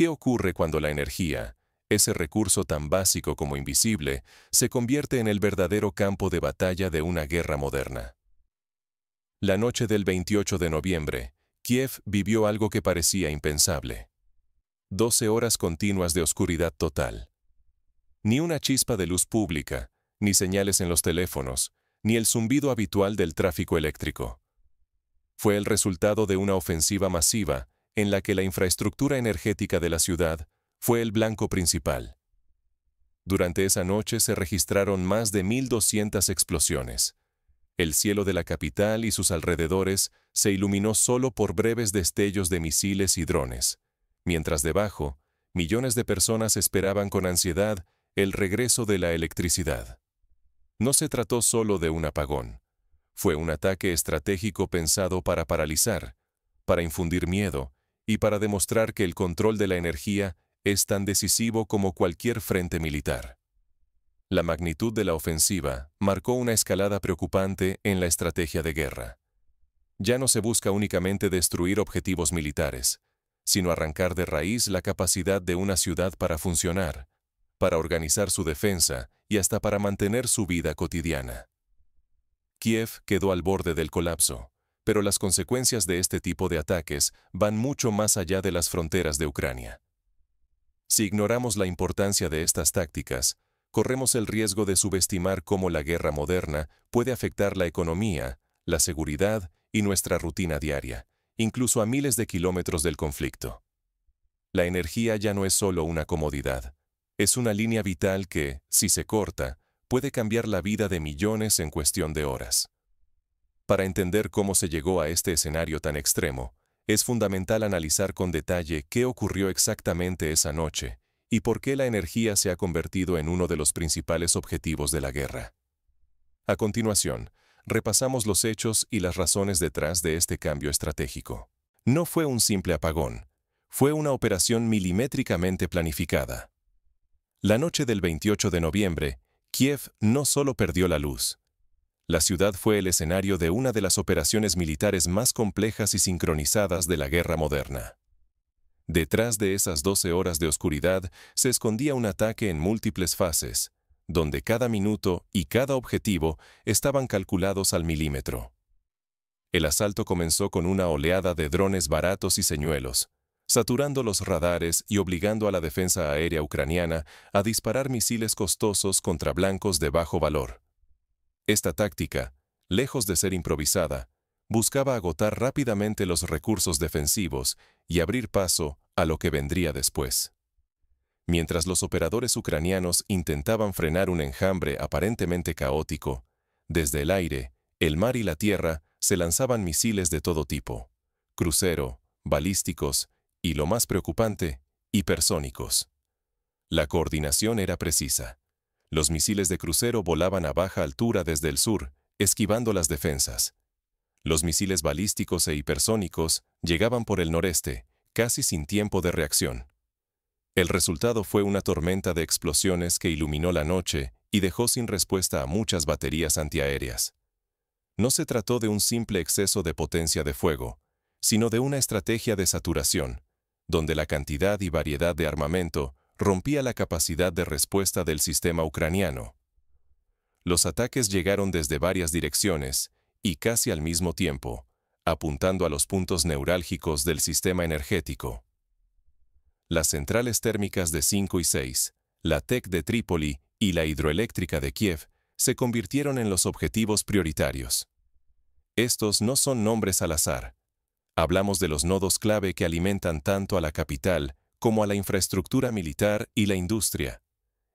¿Qué ocurre cuando la energía, ese recurso tan básico como invisible, se convierte en el verdadero campo de batalla de una guerra moderna? La noche del 28 de noviembre, Kiev vivió algo que parecía impensable. 12 horas continuas de oscuridad total. Ni una chispa de luz pública, ni señales en los teléfonos, ni el zumbido habitual del tráfico eléctrico. Fue el resultado de una ofensiva masiva en la que la infraestructura energética de la ciudad fue el blanco principal. Durante esa noche se registraron más de 1.200 explosiones. El cielo de la capital y sus alrededores se iluminó solo por breves destellos de misiles y drones, mientras debajo, millones de personas esperaban con ansiedad el regreso de la electricidad. No se trató solo de un apagón. Fue un ataque estratégico pensado para paralizar, para infundir miedo y para demostrar que el control de la energía es tan decisivo como cualquier frente militar. La magnitud de la ofensiva marcó una escalada preocupante en la estrategia de guerra. Ya no se busca únicamente destruir objetivos militares, sino arrancar de raíz la capacidad de una ciudad para funcionar, para organizar su defensa y hasta para mantener su vida cotidiana. Kiev quedó al borde del colapso, pero las consecuencias de este tipo de ataques van mucho más allá de las fronteras de Ucrania. Si ignoramos la importancia de estas tácticas, corremos el riesgo de subestimar cómo la guerra moderna puede afectar la economía, la seguridad y nuestra rutina diaria, incluso a miles de kilómetros del conflicto. La energía ya no es solo una comodidad, es una línea vital que, si se corta, puede cambiar la vida de millones en cuestión de horas. Para entender cómo se llegó a este escenario tan extremo, es fundamental analizar con detalle qué ocurrió exactamente esa noche y por qué la energía se ha convertido en uno de los principales objetivos de la guerra. A continuación, repasamos los hechos y las razones detrás de este cambio estratégico. No fue un simple apagón, fue una operación milimétricamente planificada. La noche del 28 de noviembre, Kiev no solo perdió la luz. La ciudad fue el escenario de una de las operaciones militares más complejas y sincronizadas de la guerra moderna. Detrás de esas 12 horas de oscuridad se escondía un ataque en múltiples fases, donde cada minuto y cada objetivo estaban calculados al milímetro. El asalto comenzó con una oleada de drones baratos y señuelos, saturando los radares y obligando a la defensa aérea ucraniana a disparar misiles costosos contra blancos de bajo valor. Esta táctica, lejos de ser improvisada, buscaba agotar rápidamente los recursos defensivos y abrir paso a lo que vendría después. Mientras los operadores ucranianos intentaban frenar un enjambre aparentemente caótico, desde el aire, el mar y la tierra se lanzaban misiles de todo tipo: crucero, balísticos y, lo más preocupante, hipersónicos. La coordinación era precisa. Los misiles de crucero volaban a baja altura desde el sur, esquivando las defensas. Los misiles balísticos e hipersónicos llegaban por el noreste, casi sin tiempo de reacción. El resultado fue una tormenta de explosiones que iluminó la noche y dejó sin respuesta a muchas baterías antiaéreas. No se trató de un simple exceso de potencia de fuego, sino de una estrategia de saturación, donde la cantidad y variedad de armamento rompía la capacidad de respuesta del sistema ucraniano. Los ataques llegaron desde varias direcciones y casi al mismo tiempo, apuntando a los puntos neurálgicos del sistema energético. Las centrales térmicas de 5 y 6, la TEC de Trípoli y la hidroeléctrica de Kiev se convirtieron en los objetivos prioritarios. Estos no son nombres al azar. Hablamos de los nodos clave que alimentan tanto a la capital como a la infraestructura militar y la industria.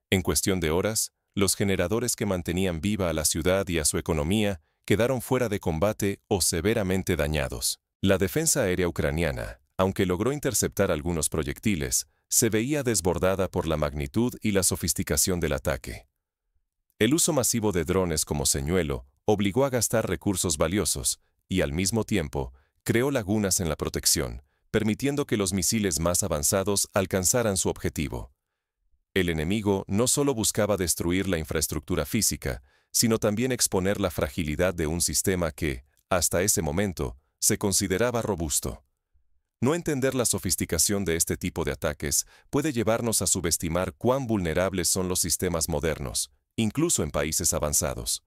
En cuestión de horas, los generadores que mantenían viva a la ciudad y a su economía quedaron fuera de combate o severamente dañados. La defensa aérea ucraniana, aunque logró interceptar algunos proyectiles, se veía desbordada por la magnitud y la sofisticación del ataque. El uso masivo de drones como señuelo obligó a gastar recursos valiosos y, al mismo tiempo, creó lagunas en la protección, permitiendo que los misiles más avanzados alcanzaran su objetivo. El enemigo no solo buscaba destruir la infraestructura física, sino también exponer la fragilidad de un sistema que, hasta ese momento, se consideraba robusto. No entender la sofisticación de este tipo de ataques puede llevarnos a subestimar cuán vulnerables son los sistemas modernos, incluso en países avanzados.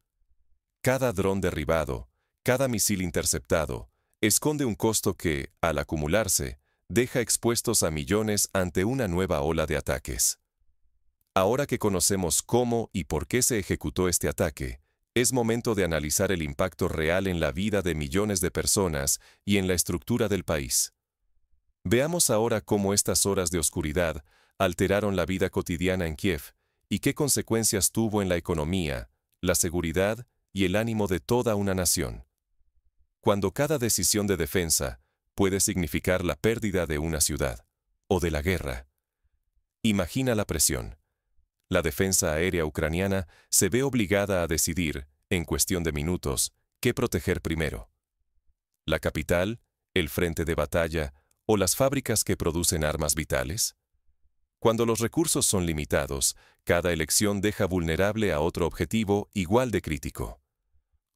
Cada dron derribado, cada misil interceptado, esconde un costo que, al acumularse, deja expuestos a millones ante una nueva ola de ataques. Ahora que conocemos cómo y por qué se ejecutó este ataque, es momento de analizar el impacto real en la vida de millones de personas y en la estructura del país. Veamos ahora cómo estas horas de oscuridad alteraron la vida cotidiana en Kiev y qué consecuencias tuvo en la economía, la seguridad y el ánimo de toda una nación. Cuando cada decisión de defensa puede significar la pérdida de una ciudad o de la guerra. Imagina la presión. La defensa aérea ucraniana se ve obligada a decidir, en cuestión de minutos, qué proteger primero. ¿La capital, el frente de batalla o las fábricas que producen armas vitales? Cuando los recursos son limitados, cada elección deja vulnerable a otro objetivo igual de crítico.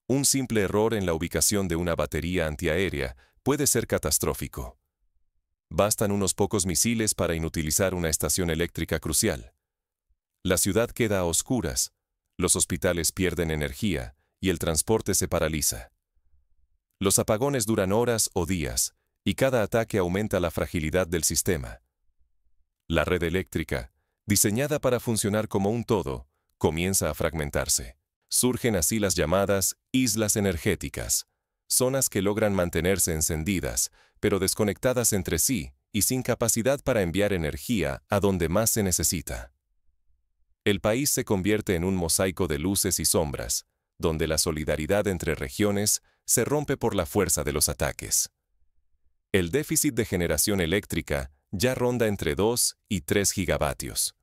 Un simple error en la ubicación de una batería antiaérea puede ser catastrófico. Bastan unos pocos misiles para inutilizar una estación eléctrica crucial. La ciudad queda a oscuras, los hospitales pierden energía y el transporte se paraliza. Los apagones duran horas o días, y cada ataque aumenta la fragilidad del sistema. La red eléctrica, diseñada para funcionar como un todo, comienza a fragmentarse. Surgen así las llamadas islas energéticas, zonas que logran mantenerse encendidas, pero desconectadas entre sí y sin capacidad para enviar energía a donde más se necesita. El país se convierte en un mosaico de luces y sombras, donde la solidaridad entre regiones se rompe por la fuerza de los ataques. El déficit de generación eléctrica ya ronda entre 2 y 3 gigavatios.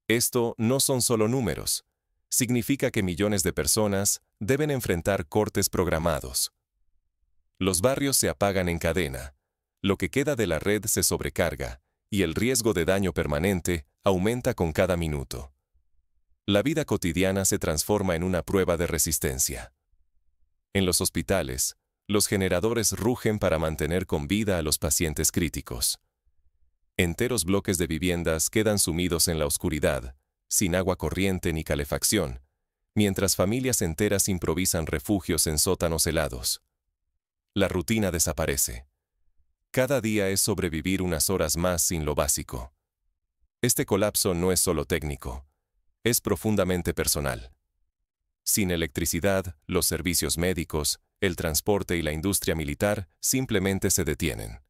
Esto no son solo números. Significa que millones de personas deben enfrentar cortes programados. Los barrios se apagan en cadena, lo que queda de la red se sobrecarga, y el riesgo de daño permanente aumenta con cada minuto. La vida cotidiana se transforma en una prueba de resistencia. En los hospitales, los generadores rugen para mantener con vida a los pacientes críticos. Enteros bloques de viviendas quedan sumidos en la oscuridad, sin agua corriente ni calefacción, mientras familias enteras improvisan refugios en sótanos helados. La rutina desaparece. Cada día es sobrevivir unas horas más sin lo básico. Este colapso no es solo técnico, es profundamente personal. Sin electricidad, los servicios médicos, el transporte y la industria militar simplemente se detienen.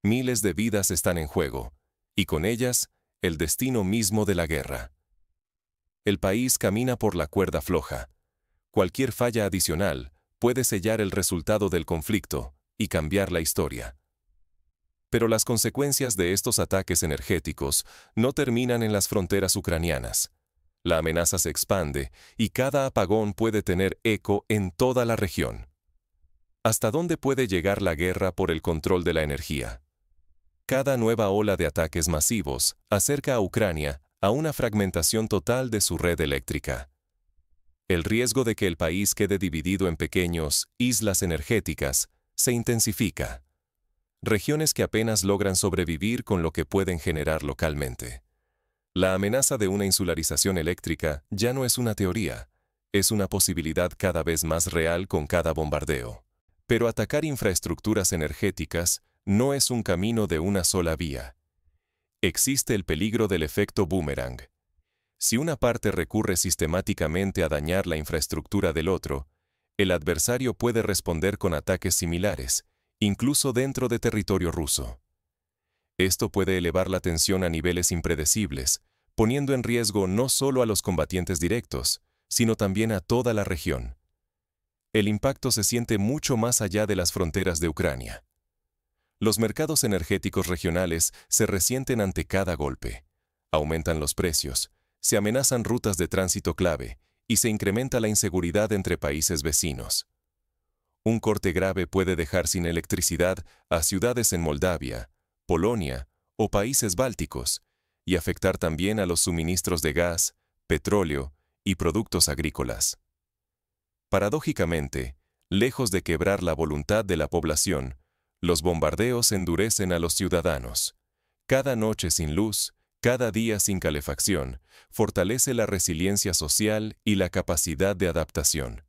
Miles de vidas están en juego, y con ellas, el destino mismo de la guerra. El país camina por la cuerda floja. Cualquier falla adicional puede sellar el resultado del conflicto y cambiar la historia. Pero las consecuencias de estos ataques energéticos no terminan en las fronteras ucranianas. La amenaza se expande y cada apagón puede tener eco en toda la región. ¿Hasta dónde puede llegar la guerra por el control de la energía? Cada nueva ola de ataques masivos acerca a Ucrania a una fragmentación total de su red eléctrica. El riesgo de que el país quede dividido en pequeños islas energéticas se intensifica. Regiones que apenas logran sobrevivir con lo que pueden generar localmente. La amenaza de una insularización eléctrica ya no es una teoría, es una posibilidad cada vez más real con cada bombardeo. Pero atacar infraestructuras energéticas no es un camino de una sola vía. Existe el peligro del efecto boomerang. Si una parte recurre sistemáticamente a dañar la infraestructura del otro, el adversario puede responder con ataques similares, incluso dentro de territorio ruso. Esto puede elevar la tensión a niveles impredecibles, poniendo en riesgo no solo a los combatientes directos, sino también a toda la región. El impacto se siente mucho más allá de las fronteras de Ucrania. Los mercados energéticos regionales se resienten ante cada golpe. Aumentan los precios, se amenazan rutas de tránsito clave y se incrementa la inseguridad entre países vecinos. Un corte grave puede dejar sin electricidad a ciudades en Moldavia, Polonia o países bálticos, y afectar también a los suministros de gas, petróleo y productos agrícolas. Paradójicamente, lejos de quebrar la voluntad de la población, Los bombardeos endurecen a los ciudadanos. Cada noche sin luz, cada día sin calefacción, fortalece la resiliencia social y la capacidad de adaptación.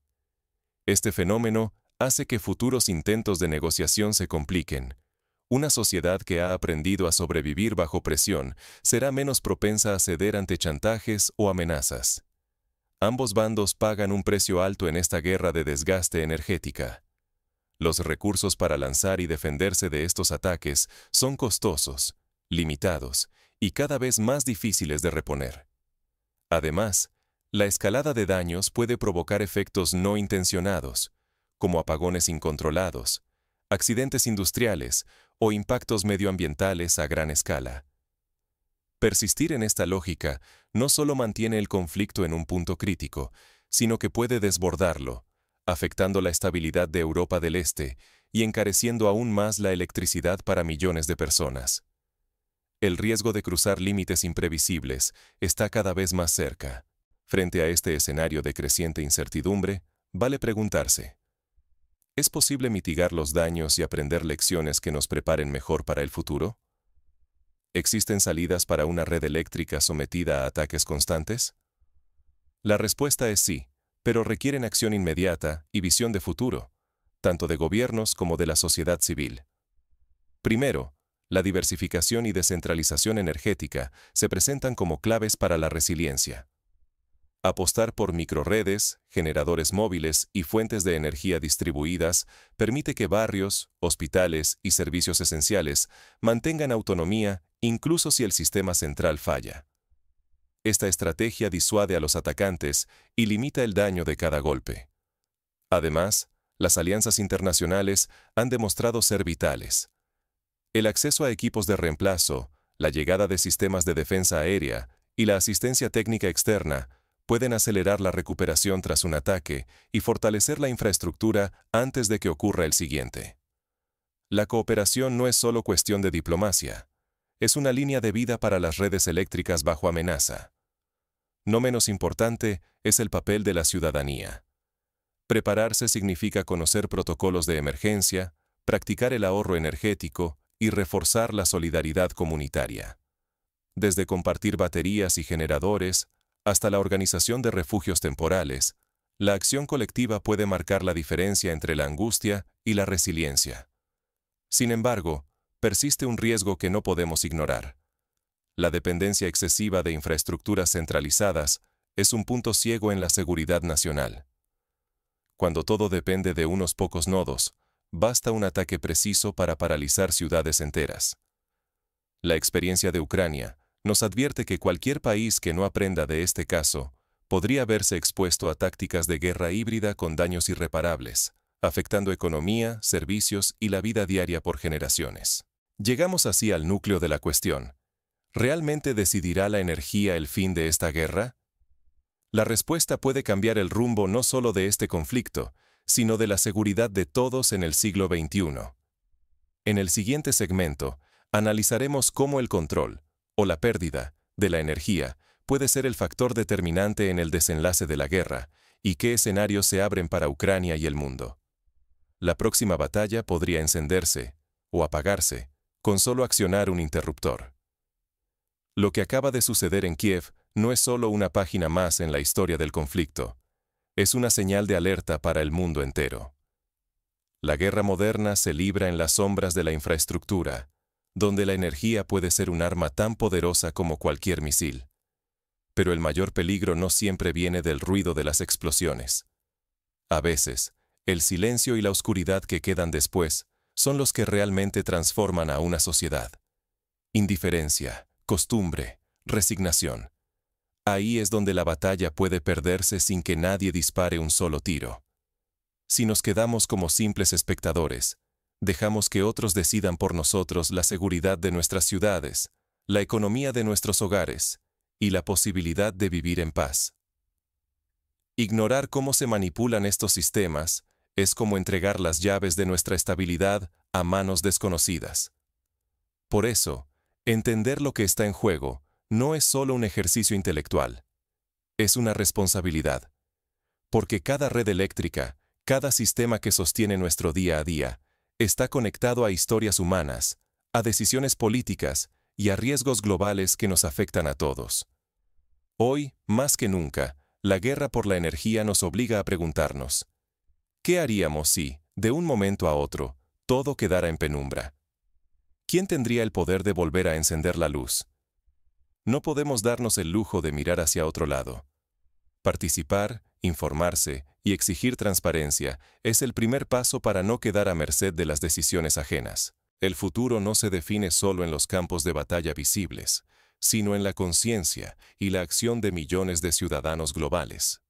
Este fenómeno hace que futuros intentos de negociación se compliquen. Una sociedad que ha aprendido a sobrevivir bajo presión será menos propensa a ceder ante chantajes o amenazas. Ambos bandos pagan un precio alto en esta guerra de desgaste energética. Los recursos para lanzar y defenderse de estos ataques son costosos, limitados y cada vez más difíciles de reponer. Además, la escalada de daños puede provocar efectos no intencionados, como apagones incontrolados, accidentes industriales o impactos medioambientales a gran escala. Persistir en esta lógica no solo mantiene el conflicto en un punto crítico, sino que puede desbordarlo, afectando la estabilidad de Europa del Este y encareciendo aún más la electricidad para millones de personas. El riesgo de cruzar límites imprevisibles está cada vez más cerca. Frente a este escenario de creciente incertidumbre, vale preguntarse: ¿es posible mitigar los daños y aprender lecciones que nos preparen mejor para el futuro? ¿Existen salidas para una red eléctrica sometida a ataques constantes? La respuesta es sí, pero requieren acción inmediata y visión de futuro, tanto de gobiernos como de la sociedad civil. Primero, la diversificación y descentralización energética se presentan como claves para la resiliencia. Apostar por microrredes, generadores móviles y fuentes de energía distribuidas permite que barrios, hospitales y servicios esenciales mantengan autonomía incluso si el sistema central falla. Esta estrategia disuade a los atacantes y limita el daño de cada golpe. Además, las alianzas internacionales han demostrado ser vitales. El acceso a equipos de reemplazo, la llegada de sistemas de defensa aérea y la asistencia técnica externa pueden acelerar la recuperación tras un ataque y fortalecer la infraestructura antes de que ocurra el siguiente. La cooperación no es solo cuestión de diplomacia, es una línea de vida para las redes eléctricas bajo amenaza. No menos importante es el papel de la ciudadanía. Prepararse significa conocer protocolos de emergencia, practicar el ahorro energético y reforzar la solidaridad comunitaria. Desde compartir baterías y generadores hasta la organización de refugios temporales, la acción colectiva puede marcar la diferencia entre la angustia y la resiliencia. Sin embargo, persiste un riesgo que no podemos ignorar. La dependencia excesiva de infraestructuras centralizadas es un punto ciego en la seguridad nacional. Cuando todo depende de unos pocos nodos, basta un ataque preciso para paralizar ciudades enteras. La experiencia de Ucrania nos advierte que cualquier país que no aprenda de este caso podría verse expuesto a tácticas de guerra híbrida con daños irreparables, afectando economía, servicios y la vida diaria por generaciones. Llegamos así al núcleo de la cuestión. ¿Realmente decidirá la energía el fin de esta guerra? La respuesta puede cambiar el rumbo no solo de este conflicto, sino de la seguridad de todos en el siglo XXI. En el siguiente segmento, analizaremos cómo el control, o la pérdida, de la energía puede ser el factor determinante en el desenlace de la guerra, y qué escenarios se abren para Ucrania y el mundo. La próxima batalla podría encenderse, o apagarse, con solo accionar un interruptor. Lo que acaba de suceder en Kiev no es solo una página más en la historia del conflicto, es una señal de alerta para el mundo entero. La guerra moderna se libra en las sombras de la infraestructura, donde la energía puede ser un arma tan poderosa como cualquier misil. Pero el mayor peligro no siempre viene del ruido de las explosiones. A veces, el silencio y la oscuridad que quedan después son los que realmente transforman a una sociedad. Indiferencia, costumbre, resignación. Ahí es donde la batalla puede perderse sin que nadie dispare un solo tiro. Si nos quedamos como simples espectadores, dejamos que otros decidan por nosotros la seguridad de nuestras ciudades, la economía de nuestros hogares y la posibilidad de vivir en paz. Ignorar cómo se manipulan estos sistemas es como entregar las llaves de nuestra estabilidad a manos desconocidas. Por eso, entender lo que está en juego no es solo un ejercicio intelectual, es una responsabilidad. Porque cada red eléctrica, cada sistema que sostiene nuestro día a día, está conectado a historias humanas, a decisiones políticas y a riesgos globales que nos afectan a todos. Hoy, más que nunca, la guerra por la energía nos obliga a preguntarnos, ¿qué haríamos si, de un momento a otro, todo quedara en penumbra? ¿Quién tendría el poder de volver a encender la luz? No podemos darnos el lujo de mirar hacia otro lado. Participar, informarse y exigir transparencia es el primer paso para no quedar a merced de las decisiones ajenas. El futuro no se define solo en los campos de batalla visibles, sino en la conciencia y la acción de millones de ciudadanos globales.